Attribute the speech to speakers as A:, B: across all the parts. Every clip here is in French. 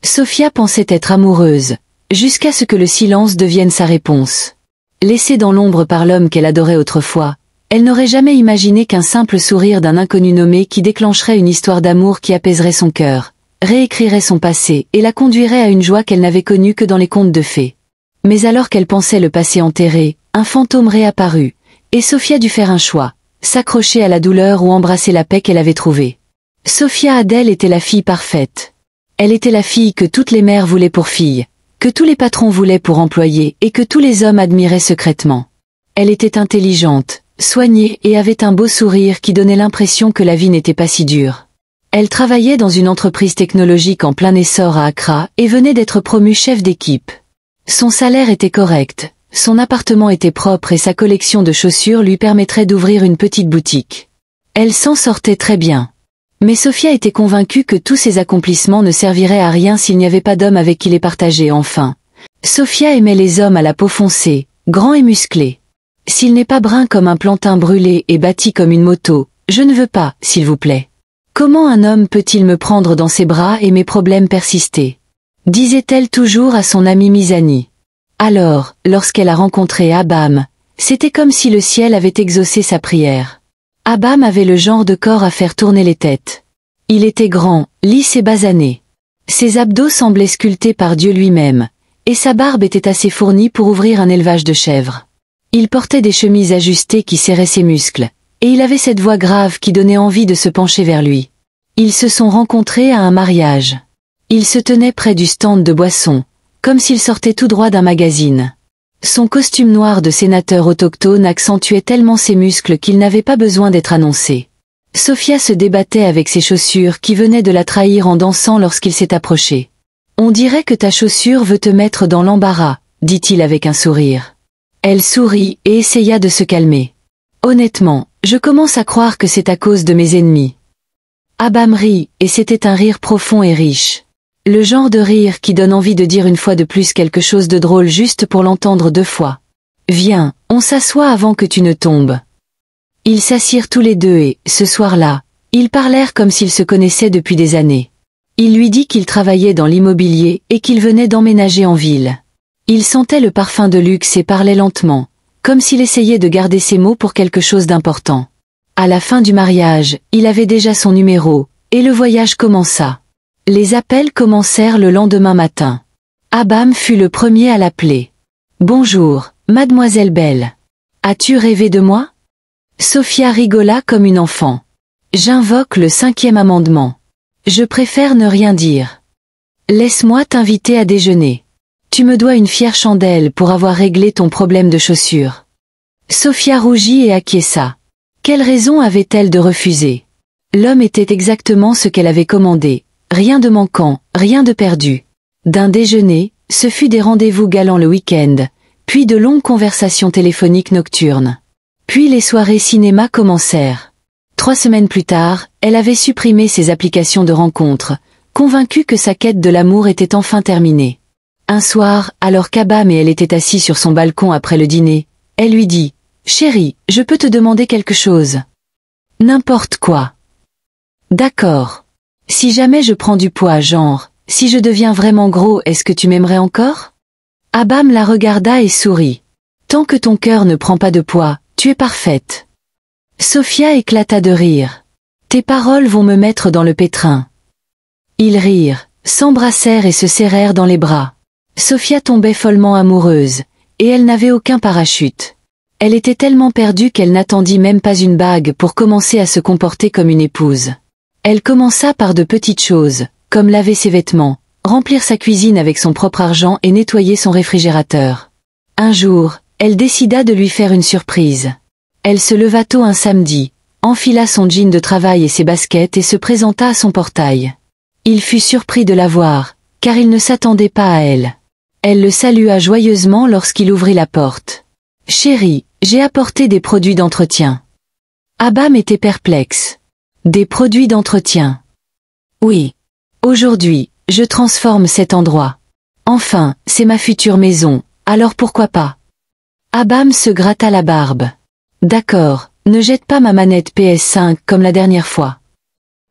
A: Sophia pensait être amoureuse, jusqu'à ce que le silence devienne sa réponse. Laissée dans l'ombre par l'homme qu'elle adorait autrefois, elle n'aurait jamais imaginé qu'un simple sourire d'un inconnu nommé qui déclencherait une histoire d'amour qui apaiserait son cœur, réécrirait son passé et la conduirait à une joie qu'elle n'avait connue que dans les contes de fées. Mais alors qu'elle pensait le passé enterré, un fantôme réapparut, et Sophia dut faire un choix, s'accrocher à la douleur ou embrasser la paix qu'elle avait trouvée. Sophia Adèle était la fille parfaite. Elle était la fille que toutes les mères voulaient pour fille, que tous les patrons voulaient pour employés et que tous les hommes admiraient secrètement. Elle était intelligente, soignée et avait un beau sourire qui donnait l'impression que la vie n'était pas si dure. Elle travaillait dans une entreprise technologique en plein essor à Accra et venait d'être promue chef d'équipe. Son salaire était correct, son appartement était propre et sa collection de chaussures lui permettrait d'ouvrir une petite boutique. Elle s'en sortait très bien. Mais Sophia était convaincue que tous ces accomplissements ne serviraient à rien s'il n'y avait pas d'homme avec qui les partager enfin. Sophia aimait les hommes à la peau foncée, grands et musclés. S'il n'est pas brun comme un plantain brûlé et bâti comme une moto, je ne veux pas, s'il vous plaît. Comment un homme peut-il me prendre dans ses bras et mes problèmes persister? Disait-elle toujours à son amie Misani. Alors, lorsqu'elle a rencontré Abam, c'était comme si le ciel avait exaucé sa prière. Abam avait le genre de corps à faire tourner les têtes. Il était grand, lisse et basané. Ses abdos semblaient sculptés par Dieu lui-même, et sa barbe était assez fournie pour ouvrir un élevage de chèvres. Il portait des chemises ajustées qui serraient ses muscles, et il avait cette voix grave qui donnait envie de se pencher vers lui. Ils se sont rencontrés à un mariage. Il se tenait près du stand de boissons, comme s'il sortait tout droit d'un magazine. Son costume noir de sénateur autochtone accentuait tellement ses muscles qu'il n'avait pas besoin d'être annoncé. Sophia se débattait avec ses chaussures qui venaient de la trahir en dansant lorsqu'il s'est approché. « On dirait que ta chaussure veut te mettre dans l'embarras », dit-il avec un sourire. Elle sourit et essaya de se calmer. « Honnêtement, je commence à croire que c'est à cause de mes ennemis. » Abam rit, et c'était un rire profond et riche. Le genre de rire qui donne envie de dire une fois de plus quelque chose de drôle juste pour l'entendre 2 fois. « Viens, on s'assoit avant que tu ne tombes. » Ils s'assirent tous les deux et, ce soir-là, ils parlèrent comme s'ils se connaissaient depuis des années. Il lui dit qu'il travaillait dans l'immobilier et qu'il venait d'emménager en ville. Il sentait le parfum de luxe et parlait lentement, comme s'il essayait de garder ses mots pour quelque chose d'important. À la fin du mariage, il avait déjà son numéro, et le voyage commença. Les appels commencèrent le lendemain matin. Abam fut le premier à l'appeler. « Bonjour, mademoiselle Belle. As-tu rêvé de moi ?» Sophia rigola comme une enfant. « J'invoque le 5e amendement. Je préfère ne rien dire. Laisse-moi t'inviter à déjeuner. Tu me dois une fière chandelle pour avoir réglé ton problème de chaussures. » Sophia rougit et acquiesça. Quelle raison avait-elle de refuser? L'homme était exactement ce qu'elle avait commandé. Rien de manquant, rien de perdu. D'un déjeuner, ce fut des rendez-vous galants le week-end, puis de longues conversations téléphoniques nocturnes. Puis les soirées cinéma commencèrent. 3 semaines plus tard, elle avait supprimé ses applications de rencontres, convaincue que sa quête de l'amour était enfin terminée. Un soir, alors qu'Abam et elle étaient assis sur son balcon après le dîner, elle lui dit « Chérie, je peux te demander quelque chose. »« N'importe quoi. »« D'accord. Si jamais je prends du poids, genre, si je deviens vraiment gros, est-ce que tu m'aimerais encore ?» Abam la regarda et sourit. « Tant que ton cœur ne prend pas de poids, tu es parfaite. » Sophia éclata de rire. « Tes paroles vont me mettre dans le pétrin. » Ils rirent, s'embrassèrent et se serrèrent dans les bras. Sophia tombait follement amoureuse, et elle n'avait aucun parachute. Elle était tellement perdue qu'elle n'attendit même pas une bague pour commencer à se comporter comme une épouse. Elle commença par de petites choses, comme laver ses vêtements, remplir sa cuisine avec son propre argent et nettoyer son réfrigérateur. Un jour, elle décida de lui faire une surprise. Elle se leva tôt un samedi, enfila son jean de travail et ses baskets et se présenta à son portail. Il fut surpris de la voir, car il ne s'attendait pas à elle. Elle le salua joyeusement lorsqu'il ouvrit la porte. « Chérie, j'ai apporté des produits d'entretien. » Abam était perplexe. « Des produits d'entretien. » « Oui. Aujourd'hui, je transforme cet endroit. Enfin, c'est ma future maison, alors pourquoi pas ?» Abam se gratta la barbe. « D'accord, ne jette pas ma manette PS5 comme la dernière fois. »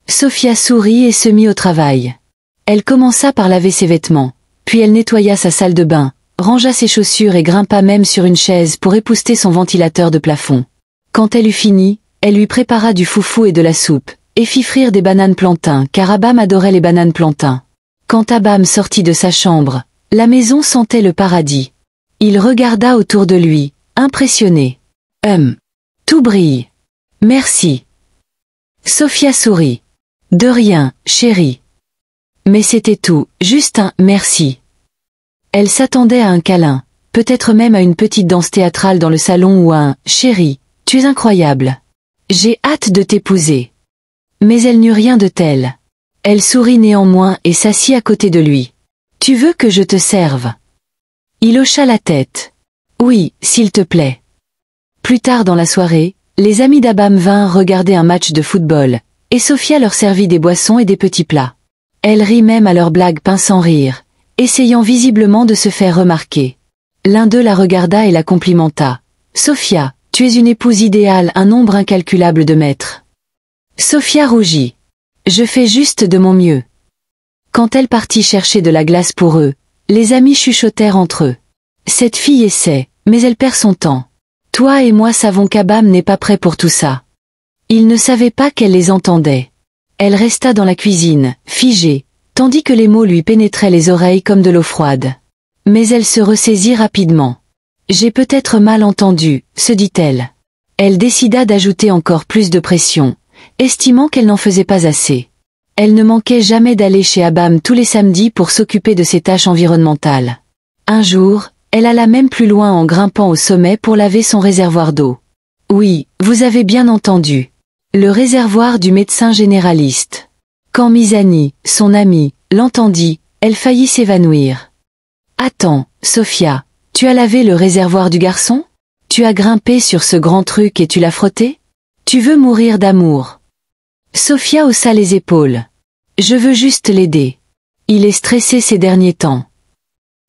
A: Sophia sourit et se mit au travail. Elle commença par laver ses vêtements, puis elle nettoya sa salle de bain, rangea ses chaussures et grimpa même sur une chaise pour épousseter son ventilateur de plafond. Quand elle eut fini, elle lui prépara du foufou et de la soupe, et fit frire des bananes plantains car Abam adorait les bananes plantains. Quand Abam sortit de sa chambre, la maison sentait le paradis. Il regarda autour de lui, impressionné. Tout brille. Merci. Sophia sourit. De rien, chérie. Mais c'était tout, juste un « merci ». Elle s'attendait à un câlin, peut-être même à une petite danse théâtrale dans le salon ou à un « chérie, tu es incroyable. J'ai hâte de t'épouser ». Mais elle n'eut rien de tel. Elle sourit néanmoins et s'assit à côté de lui. « Tu veux que je te serve ?» Il hocha la tête. « Oui, s'il te plaît. » Plus tard dans la soirée, les amis d'Abam vinrent regarder un match de football, et Sophia leur servit des boissons et des petits plats. Elle rit même à leurs blagues pinçant rire, essayant visiblement de se faire remarquer. L'un d'eux la regarda et la complimenta. « Sophia, tu es une épouse idéale, un nombre incalculable de maîtres. » Sophia rougit. « Je fais juste de mon mieux. » Quand elle partit chercher de la glace pour eux, les amis chuchotèrent entre eux. « Cette fille essaie, mais elle perd son temps. Toi et moi savons qu'Abam n'est pas prêt pour tout ça. » Ils ne savaient pas qu'elle les entendait. Elle resta dans la cuisine, figée, tandis que les mots lui pénétraient les oreilles comme de l'eau froide. Mais elle se ressaisit rapidement. « J'ai peut-être mal entendu », se dit-elle. Elle décida d'ajouter encore plus de pression, estimant qu'elle n'en faisait pas assez. Elle ne manquait jamais d'aller chez Abam tous les samedis pour s'occuper de ses tâches environnementales. Un jour, elle alla même plus loin en grimpant au sommet pour laver son réservoir d'eau. Oui, vous avez bien entendu. Le réservoir du médecin généraliste. Quand Mizani, son amie, l'entendit, elle faillit s'évanouir. « Attends, Sophia, tu as lavé le réservoir du garçon? Tu as grimpé sur ce grand truc et tu l'as frotté? Tu veux mourir d'amour ?» Sophia haussa les épaules. « Je veux juste l'aider. Il est stressé ces derniers temps. »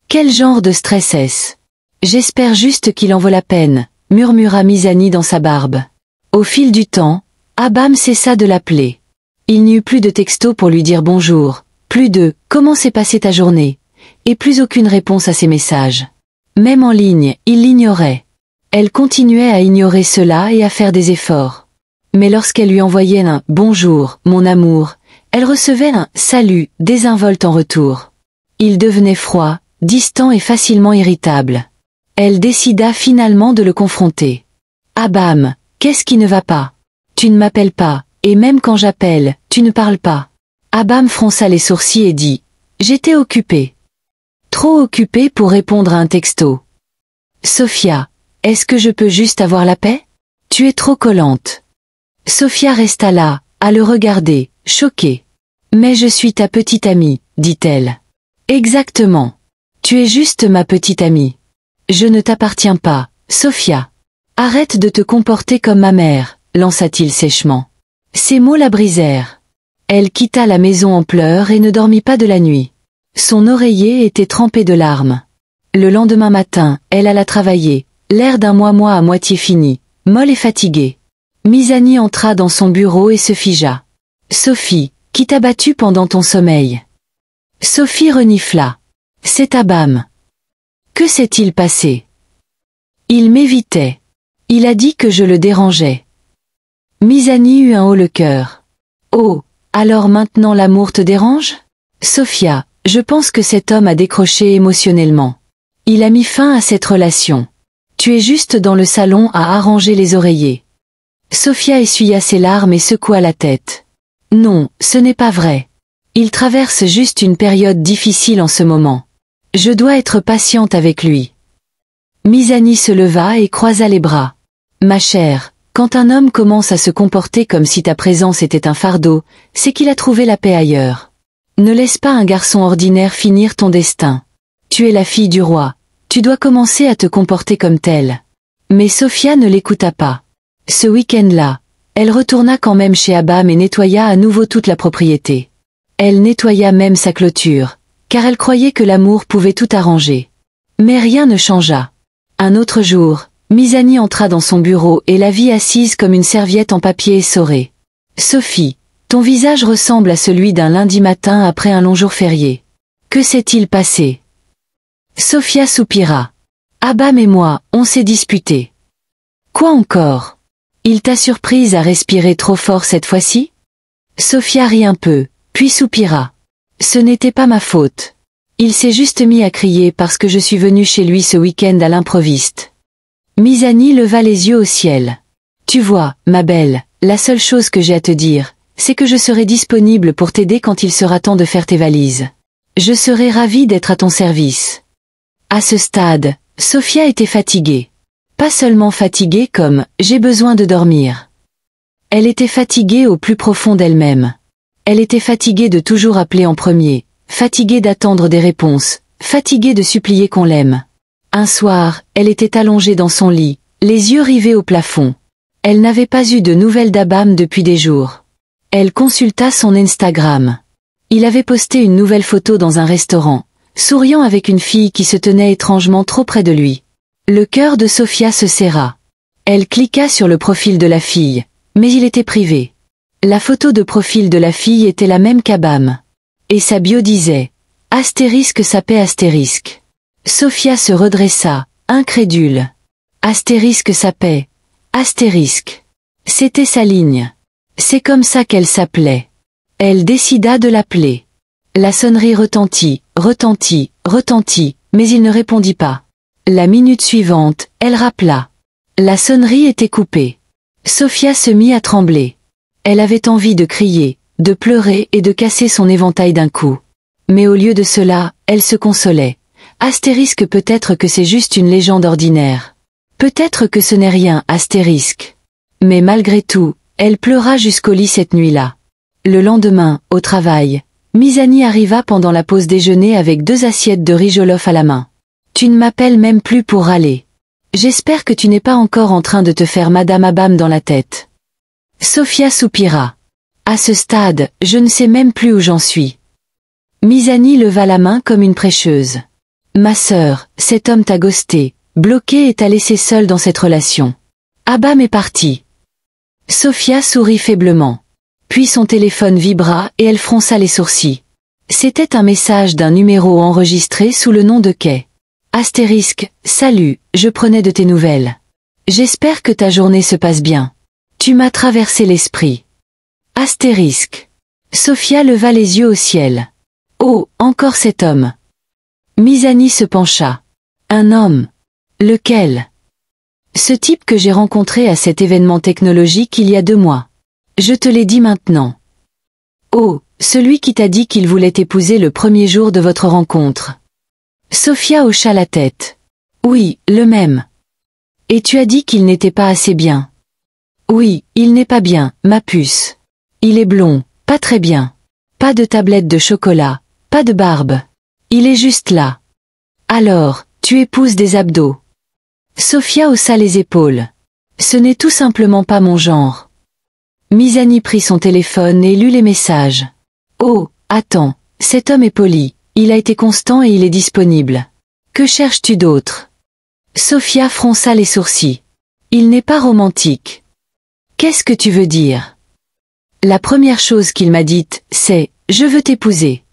A: « Quel genre de stress est-ce? J'espère juste qu'il en vaut la peine, » murmura Mizani dans sa barbe. Au fil du temps, Abam cessa de l'appeler. Il n'y eut plus de texto pour lui dire bonjour, plus de « comment s'est passée ta journée ?» et plus aucune réponse à ses messages. Même en ligne, il l'ignorait. Elle continuait à ignorer cela et à faire des efforts. Mais lorsqu'elle lui envoyait un « bonjour, mon amour », elle recevait un « salut » désinvolte en retour. Il devenait froid, distant et facilement irritable. Elle décida finalement de le confronter. « Abam, qu'est-ce qui ne va pas? Tu ne m'appelles pas, et même quand j'appelle, tu ne parles pas. » Abam fronça les sourcils et dit « J'étais occupé. » Trop occupé pour répondre à un texto. « Sophia, est-ce que je peux juste avoir la paix? Tu es trop collante. » Sophia resta là, à le regarder, choquée. « Mais je suis ta petite amie, » dit-elle. « Exactement. Tu es juste ma petite amie. Je ne t'appartiens pas, Sophia. Arrête de te comporter comme ma mère, » lança-t-il sèchement. Ces mots la brisèrent. Elle quitta la maison en pleurs et ne dormit pas de la nuit. Son oreiller était trempé de larmes. Le lendemain matin, elle alla travailler, l'air d'un moi à moitié fini, molle et fatiguée. Mizani entra dans son bureau et se figea. « Sophie, qui t'a battue pendant ton sommeil ?» Sophie renifla. « C'est Abam. » Que s'est-il passé? Il m'évitait. Il a dit que je le dérangeais. Mizani eut un haut le cœur. Oh, alors maintenant l'amour te dérange? Sophia, je pense que cet homme a décroché émotionnellement. Il a mis fin à cette relation. Tu es juste dans le salon à arranger les oreillers. Sophia essuya ses larmes et secoua la tête. Non, ce n'est pas vrai. Il traverse juste une période difficile en ce moment. Je dois être patiente avec lui. Mizani se leva et croisa les bras. Ma chère, quand un homme commence à se comporter comme si ta présence était un fardeau, c'est qu'il a trouvé la paix ailleurs. Ne laisse pas un garçon ordinaire finir ton destin. Tu es la fille du roi. Tu dois commencer à te comporter comme telle. Mais Sophia ne l'écouta pas. Ce week-end-là, elle retourna quand même chez Abam et nettoya à nouveau toute la propriété. Elle nettoya même sa clôture, car elle croyait que l'amour pouvait tout arranger. Mais rien ne changea. Un autre jour, Mizani entra dans son bureau et la vit assise comme une serviette en papier essoré. « Sophie, Ton visage ressemble à celui d'un lundi matin après un long jour férié. Que s'est-il passé? Sophia soupira. Abam et moi, on s'est disputé. Quoi encore? Il t'a surprise à respirer trop fort cette fois-ci? Sophia rit un peu, puis soupira. Ce n'était pas ma faute. Il s'est juste mis à crier parce que je suis venue chez lui ce week-end à l'improviste. Misani leva les yeux au ciel. Tu vois, ma belle, la seule chose que j'ai à te dire, c'est que je serai disponible pour t'aider quand il sera temps de faire tes valises. Je serai ravie d'être à ton service. À ce stade, Sophia était fatiguée. Pas seulement fatiguée comme « j'ai besoin de dormir ». Elle était fatiguée au plus profond d'elle-même. Elle était fatiguée de toujours appeler en premier, fatiguée d'attendre des réponses, fatiguée de supplier qu'on l'aime. Un soir, elle était allongée dans son lit, les yeux rivés au plafond. Elle n'avait pas eu de nouvelles d'Abam depuis des jours. Elle consulta son Instagram. Il avait posté une nouvelle photo dans un restaurant, souriant avec une fille qui se tenait étrangement trop près de lui. Le cœur de Sophia se serra. Elle cliqua sur le profil de la fille, mais il était privé. La photo de profil de la fille était la même qu'Abam. Et sa bio disait « Astérisque sapé astérisque ». Sophia se redressa, incrédule. Astérisque sapé, astérisque. C'était sa ligne. C'est comme ça qu'elle s'appelait. Elle décida de l'appeler. La sonnerie retentit, retentit, retentit, mais il ne répondit pas. La minute suivante, elle rappela. La sonnerie était coupée. Sophia se mit à trembler. Elle avait envie de crier, de pleurer et de casser son éventail d'un coup. Mais au lieu de cela, elle se consolait. Astérisque, peut-être que c'est juste une légende ordinaire. Peut-être que ce n'est rien, astérisque. Mais malgré tout, elle pleura jusqu'au lit cette nuit-là. Le lendemain, au travail, Misani arriva pendant la pause déjeuner avec 2 assiettes de riz jollof à la main. Tu ne m'appelles même plus pour râler. J'espère que tu n'es pas encore en train de te faire Madame Abam dans la tête. Sophia soupira. À ce stade, je ne sais même plus où j'en suis. Misani leva la main comme une prêcheuse. Ma sœur, cet homme t'a ghosté, bloqué et t'a laissé seule dans cette relation. Abam est parti. Sophia sourit faiblement. Puis son téléphone vibra et elle fronça les sourcils. C'était un message d'un numéro enregistré sous le nom de Kay. Astérisque, salut, je prenais de tes nouvelles. J'espère que ta journée se passe bien. Tu m'as traversé l'esprit. Astérisque. Sophia leva les yeux au ciel. Oh, encore cet homme. Misani se pencha. Un homme. Lequel? Ce type que j'ai rencontré à cet événement technologique il y a 2 mois. Je te l'ai dit maintenant. Oh, celui qui t'a dit qu'il voulait t'épouser le premier jour de votre rencontre. Sophia hocha la tête. Oui, le même. Et tu as dit qu'il n'était pas assez bien. Oui, il n'est pas bien, ma puce. Il est blond, pas très bien. Pas de tablette de chocolat, pas de barbe. Il est juste là. Alors, tu épouses des abdos. Sophia haussa les épaules. Ce n'est tout simplement pas mon genre. Misani prit son téléphone et lut les messages. Oh, attends, cet homme est poli, il a été constant et il est disponible. Que cherches-tu d'autre? Sophia fronça les sourcils. Il n'est pas romantique. Qu'est-ce que tu veux dire? La première chose qu'il m'a dite, c'est « Je veux t'épouser ».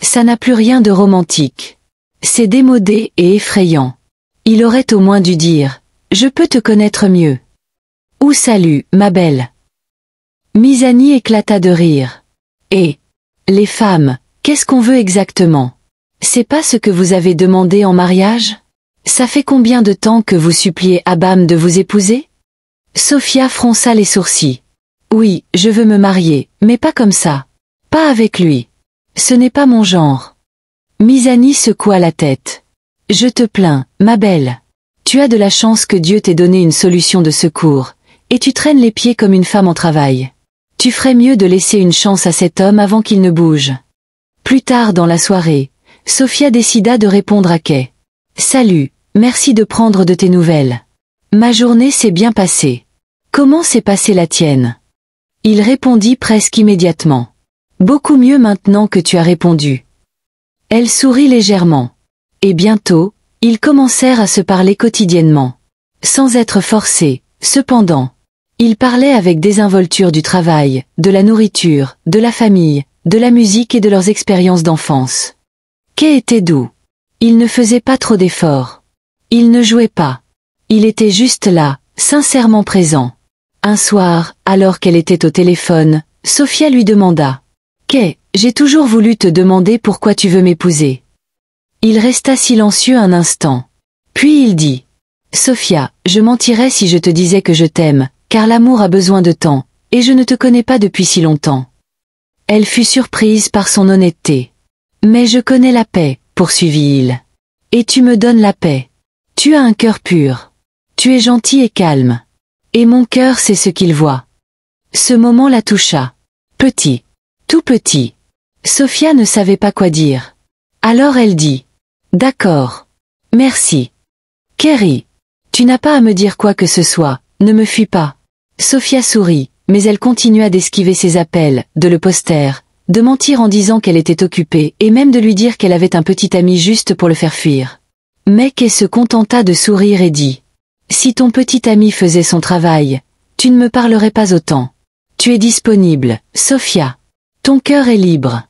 A: Ça n'a plus rien de romantique. C'est démodé et effrayant. Il aurait au moins dû dire « Je peux te connaître mieux ». Ou « Salut, ma belle ». Misani éclata de rire. Et les femmes, qu'est-ce qu'on veut exactement? C'est pas ce que vous avez demandé en mariage? Ça fait combien de temps que vous suppliez Abam de vous épouser? Sophia fronça les sourcils. Oui, je veux me marier, mais pas comme ça. Pas avec lui. Ce n'est pas mon genre. Misani secoua la tête. Je te plains, ma belle. Tu as de la chance que Dieu t'ait donné une solution de secours, et tu traînes les pieds comme une femme en travail. Tu ferais mieux de laisser une chance à cet homme avant qu'il ne bouge. Plus tard dans la soirée, Sophia décida de répondre à Kay. Salut, merci de prendre de tes nouvelles. Ma journée s'est bien passée. Comment s'est passée la tienne? Il répondit presque immédiatement. Beaucoup mieux maintenant que tu as répondu. Elle sourit légèrement. Et bientôt, ils commencèrent à se parler quotidiennement. Sans être forcés, cependant. Il parlait avec désinvolture du travail, de la nourriture, de la famille, de la musique et de leurs expériences d'enfance. Kay était doux. Il ne faisait pas trop d'efforts. Il ne jouait pas. Il était juste là, sincèrement présent. Un soir, alors qu'elle était au téléphone, Sophia lui demanda « Kay, j'ai toujours voulu te demander pourquoi tu veux m'épouser. » Il resta silencieux un instant. Puis il dit « Sophia, je mentirais si je te disais que je t'aime, car l'amour a besoin de temps, et je ne te connais pas depuis si longtemps. » Elle fut surprise par son honnêteté. « Mais je connais la paix, poursuivit-il. Et tu me donnes la paix. Tu as un cœur pur. Tu es gentil et calme. Et mon cœur sait ce qu'il voit. » Ce moment la toucha. Petit. Tout petit. Sophia ne savait pas quoi dire. Alors elle dit « D'accord. Merci. Kerry. Tu n'as pas à me dire quoi que ce soit, ne me fuis pas. » Sophia sourit, mais elle continua d'esquiver ses appels, de le poster, de mentir en disant qu'elle était occupée et même de lui dire qu'elle avait un petit ami juste pour le faire fuir. Mais Kay se contenta de sourire et dit « Si ton petit ami faisait son travail, tu ne me parlerais pas autant. Tu es disponible, Sophia. Ton cœur est libre. »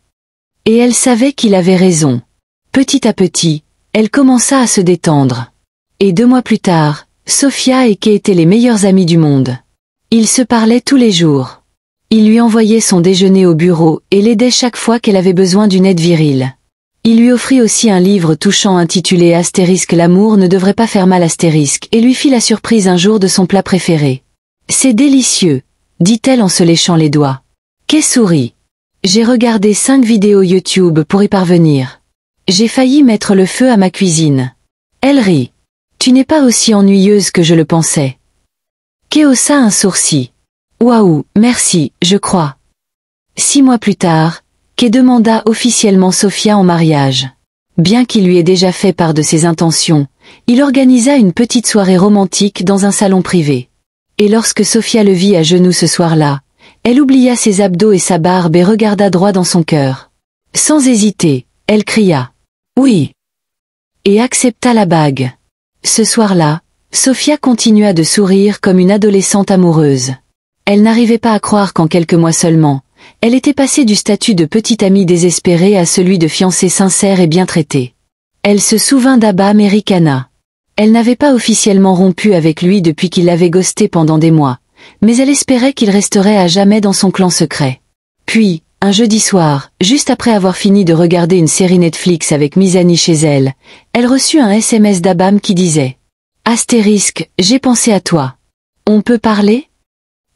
A: Et elle savait qu'il avait raison. Petit à petit, elle commença à se détendre. Et 2 mois plus tard, Sophia et Kay étaient les meilleurs amis du monde. Ils se parlaient tous les jours. Il lui envoyait son déjeuner au bureau et l'aidait chaque fois qu'elle avait besoin d'une aide virile. Il lui offrit aussi un livre touchant intitulé Astérisque l'amour ne devrait pas faire mal astérisque et lui fit la surprise un jour de son plat préféré. C'est délicieux, dit-elle en se léchant les doigts. Kay sourit. J'ai regardé 5 vidéos YouTube pour y parvenir. J'ai failli mettre le feu à ma cuisine. Elle rit. Tu n'es pas aussi ennuyeuse que je le pensais. Kay haussa un sourcil. Waouh, merci, je crois. 6 mois plus tard, Kay demanda officiellement Sophia en mariage. Bien qu'il lui ait déjà fait part de ses intentions, il organisa une petite soirée romantique dans un salon privé. Et lorsque Sophia le vit à genoux ce soir-là, elle oublia ses abdos et sa barbe et regarda droit dans son cœur. Sans hésiter, elle cria « Oui !» et accepta la bague. Ce soir-là, Sophia continua de sourire comme une adolescente amoureuse. Elle n'arrivait pas à croire qu'en quelques mois seulement, elle était passée du statut de petite amie désespérée à celui de fiancée sincère et bien traitée. Elle se souvint d'Abba Americana. Elle n'avait pas officiellement rompu avec lui depuis qu'il l'avait ghosté pendant des mois, mais elle espérait qu'il resterait à jamais dans son clan secret. Puis, un jeudi soir, juste après avoir fini de regarder une série Netflix avec Mizani chez elle, elle reçut un SMS d'Abam qui disait « Astérisque, j'ai pensé à toi. On peut parler ?»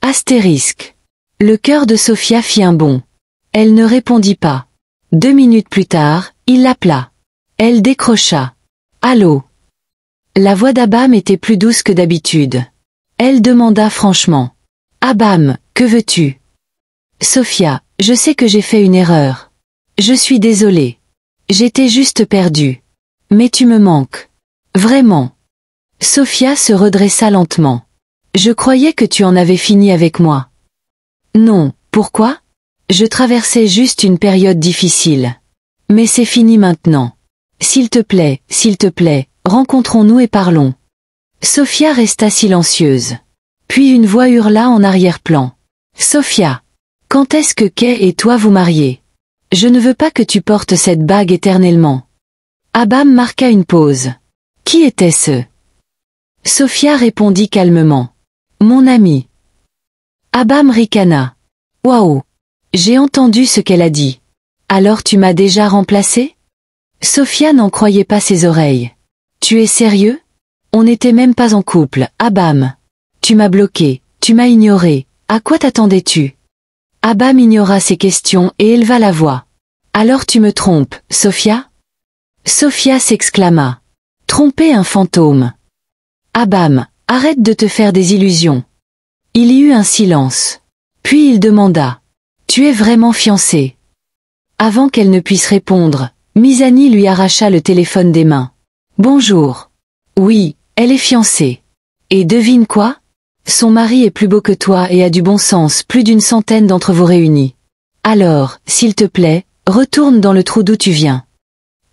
A: Astérisque. Le cœur de Sophia fit un bond. Elle ne répondit pas. 2 minutes plus tard, il l'appela. Elle décrocha. « Allô ?» La voix d'Abam était plus douce que d'habitude. Elle demanda franchement. « Abam, que veux-tu ?» « Sophia, je sais que j'ai fait une erreur. Je suis désolée. J'étais juste perdue. Mais tu me manques. Vraiment. » Sophia se redressa lentement. « Je croyais que tu en avais fini avec moi. » « Non, pourquoi ? Je traversais juste une période difficile. Mais c'est fini maintenant. S'il te plaît, rencontrons-nous et parlons. » Sophia resta silencieuse. Puis une voix hurla en arrière-plan. « Sophia, quand est-ce que Kay et toi vous mariez ? Je ne veux pas que tu portes cette bague éternellement. » Abam marqua une pause. Qui était-ce ? Sophia répondit calmement. « Mon ami. » Abam ricana. « Waouh ! J'ai entendu ce qu'elle a dit. Alors tu m'as déjà remplacé ? » Sophia n'en croyait pas ses oreilles. « Tu es sérieux ? On n'était même pas en couple, Abam. Tu m'as bloqué, tu m'as ignoré, à quoi t'attendais-tu ? » Abam ignora ses questions et éleva la voix. « Alors tu me trompes, Sophia ? » Sophia s'exclama. « Tromper un fantôme. » Abam, arrête de te faire des illusions. Il y eut un silence. Puis il demanda. « Tu es vraiment fiancée ? » Avant qu'elle ne puisse répondre, Mizani lui arracha le téléphone des mains. « Bonjour. Oui, elle est fiancée. Et devine quoi ? Son mari est plus beau que toi et a du bon sens, plus d'1 centaine d'entre vous réunis. Alors, s'il te plaît, retourne dans le trou d'où tu viens. »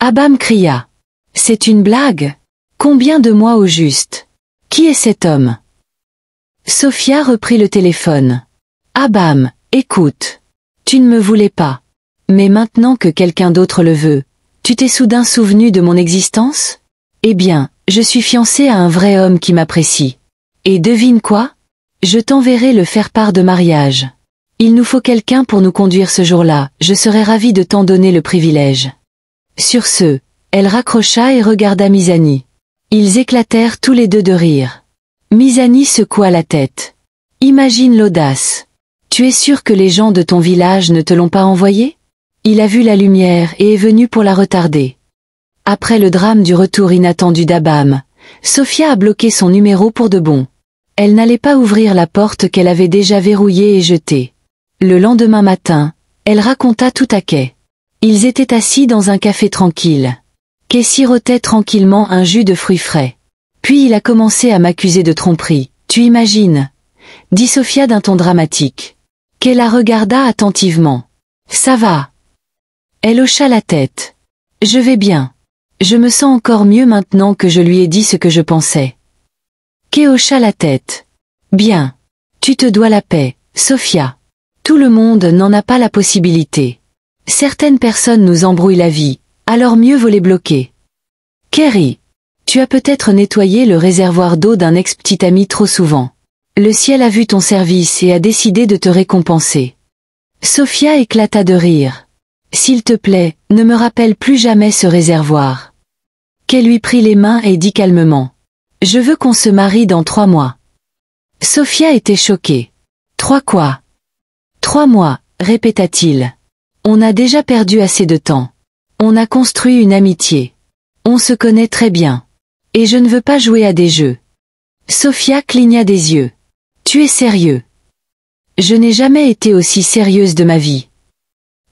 A: Abam cria. « C'est une blague ? Combien de mois au juste ? Qui est cet homme ? » Sophia reprit le téléphone. Abam, écoute. Tu ne me voulais pas. Mais maintenant que quelqu'un d'autre le veut, tu t'es soudain souvenu de mon existence? Eh bien, je suis fiancée à un vrai homme qui m'apprécie. Et devine quoi? Je t'enverrai le faire-part de mariage. Il nous faut quelqu'un pour nous conduire ce jour-là, je serais ravie de t'en donner le privilège. Sur ce, elle raccrocha et regarda Misani. Ils éclatèrent tous les deux de rire. Misani secoua la tête. Imagine l'audace. Tu es sûr que les gens de ton village ne te l'ont pas envoyé? Il a vu la lumière et est venu pour la retarder. Après le drame du retour inattendu d'Abam, Sophia a bloqué son numéro pour de bon. Elle n'allait pas ouvrir la porte qu'elle avait déjà verrouillée et jetée. Le lendemain matin, elle raconta tout à Kay. Ils étaient assis dans un café tranquille. Kay sirotait tranquillement un jus de fruits frais. Puis il a commencé à m'accuser de tromperie. Tu imagines? Dit Sophia d'un ton dramatique. Kay la regarda attentivement. Ça va. Elle hocha la tête. Je vais bien. Je me sens encore mieux maintenant que je lui ai dit ce que je pensais. Kay hocha la tête. Bien. Tu te dois la paix, Sophia. Tout le monde n'en a pas la possibilité. Certaines personnes nous embrouillent la vie, alors mieux vaut les bloquer. Kerry, tu as peut-être nettoyé le réservoir d'eau d'un ex-petit ami trop souvent. Le ciel a vu ton service et a décidé de te récompenser. Sophia éclata de rire. S'il te plaît, ne me rappelle plus jamais ce réservoir. Kay lui prit les mains et dit calmement. Je veux qu'on se marie dans 3 mois. Sophia était choquée. 3 quoi? 3 mois, répéta-t-il. On a déjà perdu assez de temps. On a construit une amitié. On se connaît très bien. Et je ne veux pas jouer à des jeux. Sophia cligna des yeux. Tu es sérieux? Je n'ai jamais été aussi sérieuse de ma vie.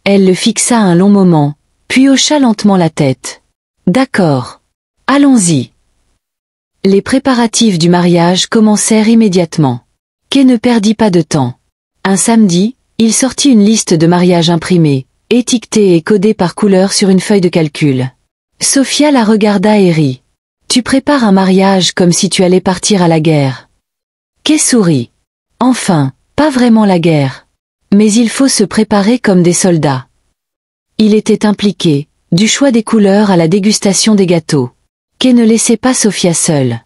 A: Elle le fixa un long moment, puis hocha lentement la tête. D'accord. Allons-y. Les préparatifs du mariage commencèrent immédiatement. Kay ne perdit pas de temps. Un samedi, il sortit une liste de mariage imprimée, étiquetée et codée par couleur sur une feuille de calcul. Sophia la regarda et rit. Tu prépares un mariage comme si tu allais partir à la guerre. Kay sourit. Enfin, pas vraiment la guerre. Mais il faut se préparer comme des soldats. Il était impliqué, du choix des couleurs à la dégustation des gâteaux. Kay ne laissait pas Sophia seule.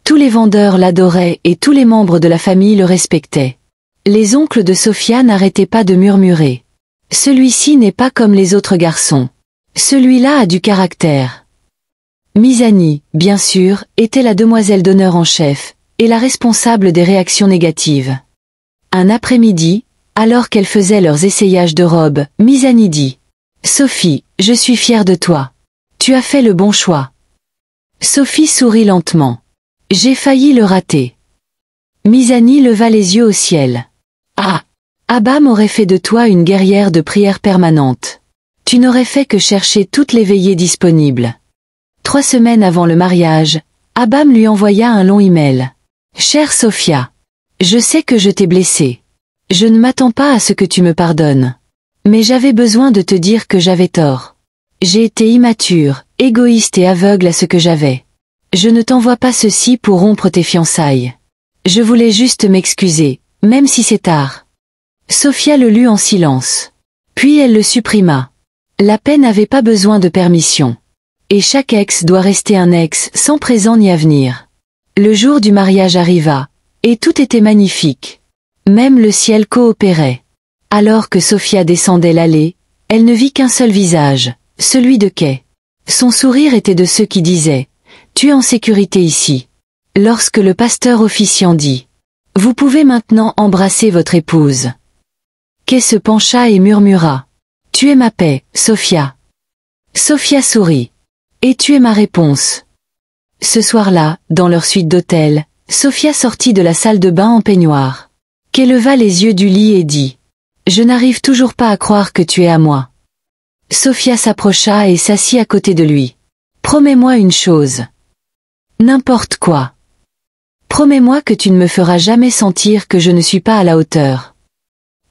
A: Tous les vendeurs l'adoraient et tous les membres de la famille le respectaient. Les oncles de Sophia n'arrêtaient pas de murmurer. Celui-ci n'est pas comme les autres garçons. Celui-là a du caractère. Misani, bien sûr, était la demoiselle d'honneur en chef, et la responsable des réactions négatives. Un après-midi, alors qu'elles faisaient leurs essayages de robes, Misani dit. Sophie, je suis fière de toi. Tu as fait le bon choix. Sophie sourit lentement. J'ai failli le rater. Misani leva les yeux au ciel. Ah! Abam aurait fait de toi une guerrière de prière permanente. Tu n'aurais fait que chercher toutes les veillées disponibles. 3 semaines avant le mariage, Abam lui envoya un long email. Chère Sophia, je sais que je t'ai blessée. Je ne m'attends pas à ce que tu me pardonnes. Mais j'avais besoin de te dire que j'avais tort. J'ai été immature, égoïste et aveugle à ce que j'avais. Je ne t'envoie pas ceci pour rompre tes fiançailles. Je voulais juste m'excuser, même si c'est tard. Sophia le lut en silence. Puis elle le supprima. La paix n'avait pas besoin de permission. Et chaque ex doit rester un ex sans présent ni avenir. Le jour du mariage arriva, et tout était magnifique. Même le ciel coopérait. Alors que Sophia descendait l'allée, elle ne vit qu'un seul visage, celui de Kay. Son sourire était de ceux qui disaient « Tu es en sécurité ici ». Lorsque le pasteur officiant dit « Vous pouvez maintenant embrasser votre épouse ». Kay se pencha et murmura « Tu es ma paix, Sophia ». Sophia sourit. « Et tu es ma réponse ». Ce soir-là, dans leur suite d'hôtel, Sophia sortit de la salle de bain en peignoir. Kay leva les yeux du lit et dit « Je n'arrive toujours pas à croire que tu es à moi ». Sophia s'approcha et s'assit à côté de lui. « Promets-moi une chose. » « N'importe quoi. » « Promets-moi que tu ne me feras jamais sentir que je ne suis pas à la hauteur. »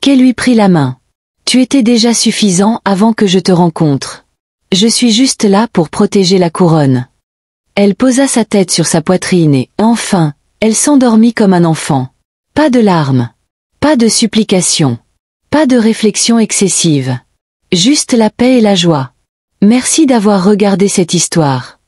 A: Kay lui prit la main. « Tu étais déjà suffisant avant que je te rencontre. Je suis juste là pour protéger la couronne. » Elle posa sa tête sur sa poitrine et, enfin, elle s'endormit comme un enfant. Pas de larmes. Pas de supplications. Pas de réflexion excessive. Juste la paix et la joie. Merci d'avoir regardé cette histoire.